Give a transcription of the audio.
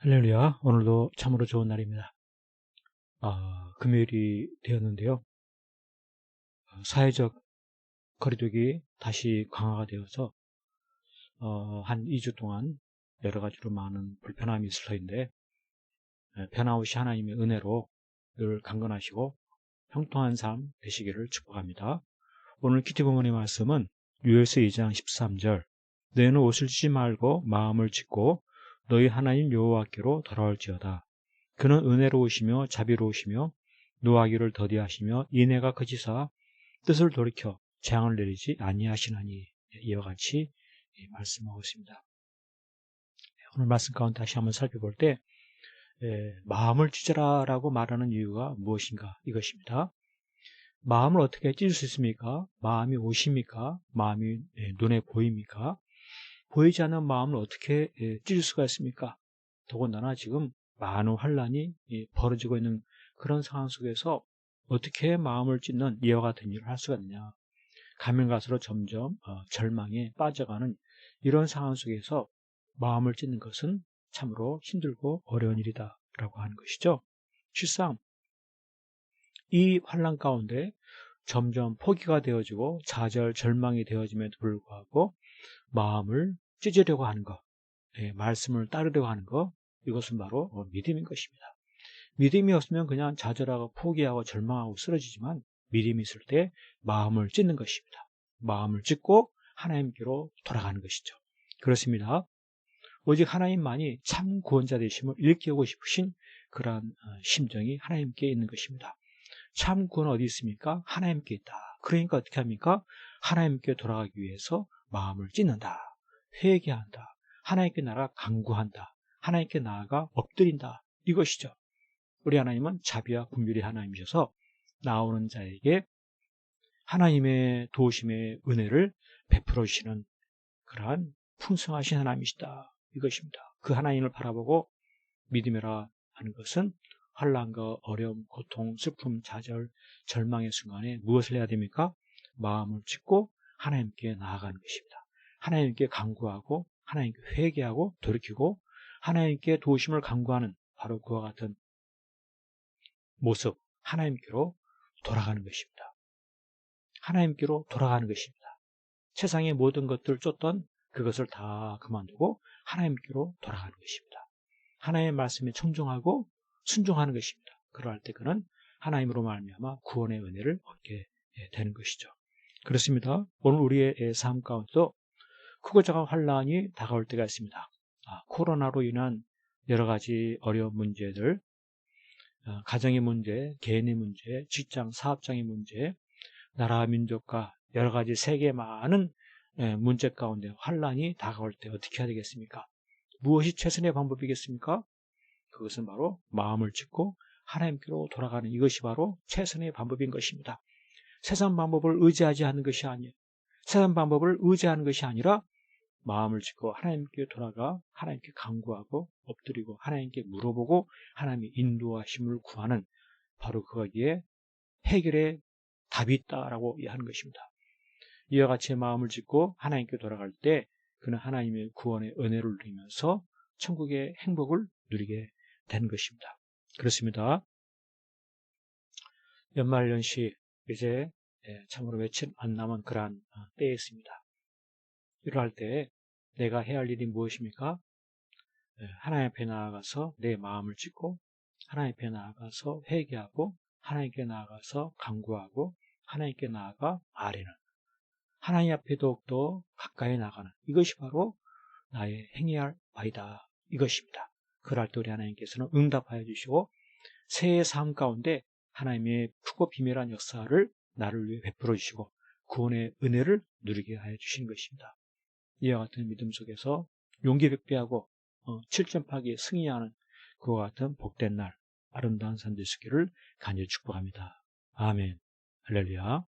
할렐루야. 오늘도 참으로 좋은 날입니다. 금요일이 되었는데요. 사회적 거리두기 다시 강화가 되어서 한 2주 동안 여러 가지로 많은 불편함이 있을 터인데 변함없이 하나님의 은혜로 늘 강건하시고 형통한 삶 되시기를 축복합니다. 오늘 키티 부모님의 말씀은 유엘서 2장 13절 너희는 옷을 찢지 말고 마음을 찢고 너희 하나님 여호와께로 돌아올지어다. 그는 은혜로우시며 자비로우시며 노하기를 더디하시며 인애가 거치사 뜻을 돌이켜 재앙을 내리지 아니하시나니 이와 같이 말씀하고 있습니다. 오늘 말씀 가운데 다시 한번 살펴볼 때 마음을 찢으라라고 말하는 이유가 무엇인가 이것입니다. 마음을 어떻게 찢을 수 있습니까? 마음이 옷입니까? 마음이 눈에 보입니까? 보이지 않는 마음을 어떻게 찢을 수가 있습니까? 더군다나 지금 많은 환란이 벌어지고 있는 그런 상황 속에서 어떻게 마음을 찢는 이와 같은 일을 할 수가 있느냐. 가면 갈수록 점점 절망에 빠져가는 이런 상황 속에서 마음을 찢는 것은 참으로 힘들고 어려운 일이다라고 하는 것이죠. 실상 이 환란 가운데 점점 포기가 되어지고 좌절, 절망이 되어짐에도 불구하고 마음을 찢으려고 하는 것, 말씀을 따르려고 하는 것, 이것은 바로 믿음인 것입니다. 믿음이 없으면 그냥 좌절하고 포기하고 절망하고 쓰러지지만 믿음이 있을 때 마음을 찢는 것입니다. 마음을 찢고 하나님께로 돌아가는 것이죠. 그렇습니다. 오직 하나님만이 참 구원자 되심을 일깨우고 싶으신 그러한 심정이 하나님께 있는 것입니다. 참 구원은 어디 있습니까? 하나님께 있다. 그러니까 어떻게 합니까? 하나님께 돌아가기 위해서 마음을 찢는다. 회개한다. 하나님께 나아가 간구한다. 하나님께 나아가 엎드린다. 이것이죠. 우리 하나님은 자비와 긍휼의 하나님이셔서 나오는 자에게 하나님의 도우심의 은혜를 베풀어 주시는 그러한 풍성하신 하나님이시다. 이것입니다. 그 하나님을 바라보고 믿음이라 하는 것은 환난과 어려움, 고통, 슬픔, 좌절, 절망의 순간에 무엇을 해야 됩니까? 마음을 찢고 하나님께 나아가는 것입니다. 하나님께 간구하고 하나님께 회개하고 돌이키고 하나님께 도우심을 간구하는 바로 그와 같은 모습, 하나님께로 돌아가는 것입니다. 하나님께로 돌아가는 것입니다. 세상의 모든 것들을 쫓던 그것을 다 그만두고 하나님께로 돌아가는 것입니다. 하나님의 말씀에 청종하고 순종하는 것입니다. 그러할 때 그는 하나님으로 말미암아 구원의 은혜를 얻게 되는 것이죠. 그렇습니다. 오늘 우리의 삶 가운데도 크고 작은 환란이 다가올 때가 있습니다. 코로나로 인한 여러 가지 어려운 문제들, 가정의 문제, 개인의 문제, 직장, 사업장의 문제, 나라 민족과 여러 가지 세계의 많은 문제 가운데 환란이 다가올 때 어떻게 해야 되겠습니까? 무엇이 최선의 방법이겠습니까? 그것은 바로 마음을 찢고 하나님께로 돌아가는 이것이 바로 최선의 방법인 것입니다. 세상 방법을 의지하지 않는 것이 아니에요. 세상 방법을 의지하는 것이 아니라 마음을 찢고 하나님께 돌아가 하나님께 간구하고 엎드리고 하나님께 물어보고 하나님의 인도하심을 구하는 바로 거기에 해결의 답이 있다라고 하는 것입니다. 이와 같이 마음을 찢고 하나님께 돌아갈 때 그는 하나님의 구원의 은혜를 누리면서 천국의 행복을 누리게 되는 것입니다. 그렇습니다. 연말연시 이제 참으로 며칠 안 남은 그러한 때에 있습니다. 이러할 때 내가 해야 할 일이 무엇입니까? 하나님 앞에 나아가서 내 마음을 찢고 하나님 앞에 나아가서 회개하고 하나님께 나아가서 간구하고 하나님께 나아가 아뢰는 하나님 앞에 더욱더 가까이 나가는 이것이 바로 나의 행해야 할 바이다. 이것입니다. 그럴 때 우리 하나님께서는 응답하여 주시고 새해 삶 가운데 하나님의 크고 비밀한 역사를 나를 위해 베풀어 주시고 구원의 은혜를 누리게 하여 주시는 것입니다. 이와 같은 믿음 속에서 용기 백배하고 7점파기에 승리하는 그와 같은 복된 날 아름다운 삶 되시기를 간절히 축복합니다. 아멘. 할렐루야.